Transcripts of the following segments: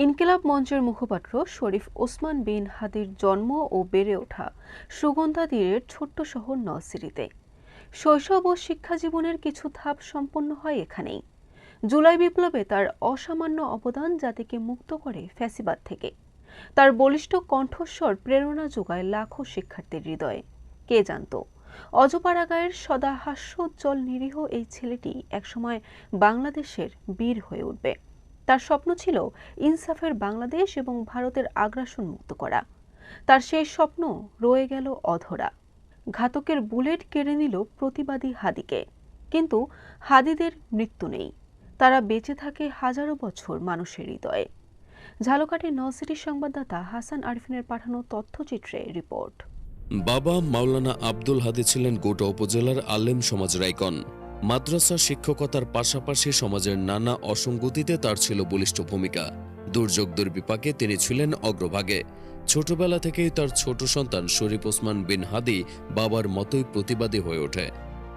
ইনকিলাব মঞ্চের মুখপাত্র শরীফ ওসমান বিন হাদির জন্ম ও বেড়ে ওঠা সুগন্ধা তীরের ছোট্ট শহর নলছিটিতে। শৈশব ও শিক্ষা জীবনের কিছু ধাপ সম্পন্ন হয় এখানেই। জুলাই বিপ্লবে তার অসামান্য অবদান জাতিকে মুক্ত করে ফ্যাসিবাদ থেকে। তার বলিষ্ঠ কণ্ঠস্বর প্রেরণা যোগায় লাখো শিক্ষার্থীর হৃদয়ে। কে জানত অজপাড়াগাঁয়ের সদা হাস্যোজ্জ্বল নিরীহ এই ছেলেটি একসময় বাংলাদেশের বীর হয়ে উঠবে। তার স্বপ্ন ছিল ইনসাফের বাংলাদেশ এবং ভারতের আগ্রাসন মুক্ত করা। তার সেই স্বপ্ন রয়ে গেল অধরা। ঘাতকের বুলেট কেড়ে নিল প্রতিবাদী হাদিকে, কিন্তু হাদিদের মৃত্যু নেই। তারা বেঁচে থাকে হাজারো বছর মানুষের হৃদয়ে। ঝালকাঠির নলছিটির সংবাদদাতা হাসান আরিফিনের পাঠানো তথ্যচিত্রে রিপোর্ট। বাবা মাওলানা আব্দুল হাদী ছিলেন গোটা উপজেলার আলেম সমাজের আইকন। মাদ্রাসা শিক্ষকতার পাশাপাশি সমাজের নানা অসঙ্গতিতে তার ছিল বলিষ্ঠ ভূমিকা। দুর্যোগ দুর্বিপাকে তিনি ছিলেন অগ্রভাগে। ছোটবেলা থেকেই তার ছোট সন্তান শরীফ ওসমান বিন হাদী বাবার মতোই প্রতিবাদী হয়ে ওঠে।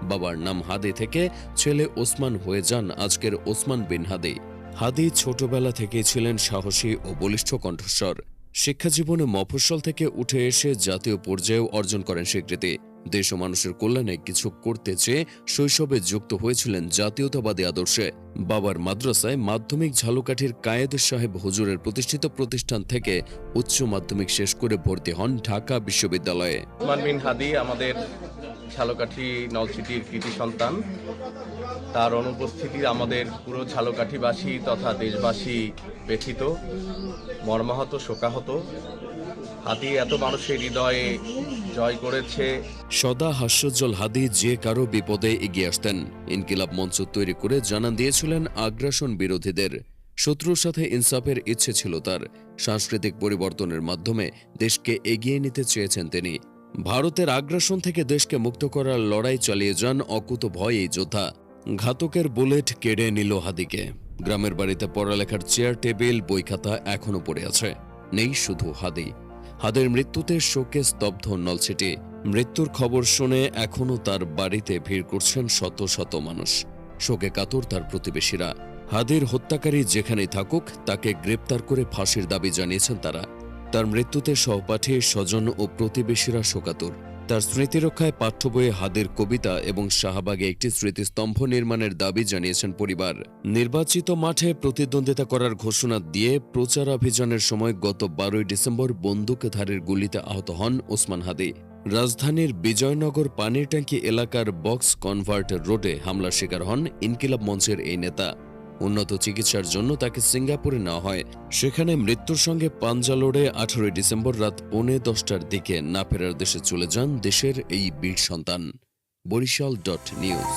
বাবার নাম হাদী থেকে ছেলে ওসমান হয়ে যান আজকের ওসমান বিন হাদী। হাদী ছোটবেলা থেকেই ছিলেন সাহসী ও বলিষ্ঠ কণ্ঠস্বর। শিক্ষাজীবনে মফস্বল থেকে উঠে এসে জাতীয় পর্যায়েও অর্জন করেন স্বীকৃতি। দেশ ও মানুষের কল্যাণে কিছু করতে চেয়ে শৈশবে যুক্ত হয়েছিলেন জাতীয়তাবাদী আদর্শে। বাবার মাদ্রাসায় মাধ্যমিক ঝালকাঠির কায়েদ সাহেব হুজুরের প্রতিষ্ঠিত প্রতিষ্ঠান থেকে উচ্চ মাধ্যমিক শেষ করে ভর্তি হন ঢাকা বিশ্ববিদ্যালয়ে। ওসমান বিন হাদী আমাদের ঝালকাঠি নলছিটির কৃতি সন্তান। তার অনুপস্থিতি আমাদের পুরো ঝালকাঠিবাসী তথা দেশবাসী ব্যথিত, মর্মাহত, শোকাহত। হাদী এত মানুষের হৃদয়ে জয় করেছে। সদা হাস্যোজ্জ্বল হাদী যে কারো বিপদে এগিয়ে আসতেন। ইনকিলাব মঞ্চ তৈরি করে জানান দিয়েছিলেন আগ্রাসন বিরোধীদের। শত্রুর সাথে ইনসাফের ইচ্ছে ছিল তার। সাংস্কৃতিক পরিবর্তনের মাধ্যমে দেশকে এগিয়ে নিতে চেয়েছেন তিনি। ভারতের আগ্রাসন থেকে দেশকে মুক্ত করার লড়াই চালিয়ে যান অকুত ভয় এই যোদ্ধা। ঘাতকের বুলেট কেড়ে নিল হাদীকে। গ্রামের বাড়িতে পড়ালেখার চেয়ার টেবিল বই খাতা এখনো পড়ে আছে। নেই শুধু হাদী। হাদীর মৃত্যুতে শোকে স্তব্ধ নলছিটি। মৃত্যুর খবর শুনে এখনও তার বাড়িতে ভিড় করছেন শত শত মানুষ। শোকে কাতর তার প্রতিবেশীরা। হাদীর হত্যাকারী যেখানেই থাকুক তাকে গ্রেপ্তার করে ফাঁসির দাবি জানিয়েছেন তারা। তার মৃত্যুতে সহপাঠী, স্বজন ও প্রতিবেশীরা শোকাতুর। তার স্মৃতিরক্ষায় পাঠ্য বইয়ে হাদীর কবিতা এবং শাহবাগে একটি স্মৃতিস্তম্ভ নির্মাণের দাবি জানিয়েছেন পরিবার। নির্বাচিত মাঠে প্রতিদ্বন্দ্বিতা করার ঘোষণা দিয়ে প্রচারাভিযানের সময় গত 12 ডিসেম্বর বন্দুকধারীর গুলিতে আহত হন ওসমান হাদী। রাজধানীর বিজয়নগর পানির ট্যাঙ্কি এলাকার বক্স কনভার্ট রোডে হামলার শিকার হন ইনকিলাব মঞ্চের এই নেতা। উন্নত চিকিৎসার জন্য তাকে সিঙ্গাপুরে নেওয়া হয়। সেখানে মৃত্যুর সঙ্গে পাঞ্জা লড়ে 18 ডিসেম্বর রাত 10:45টার দিকে না ফেরার দেশে চলে যান দেশের এই বীর সন্তান। বরিশাল.নিউজ।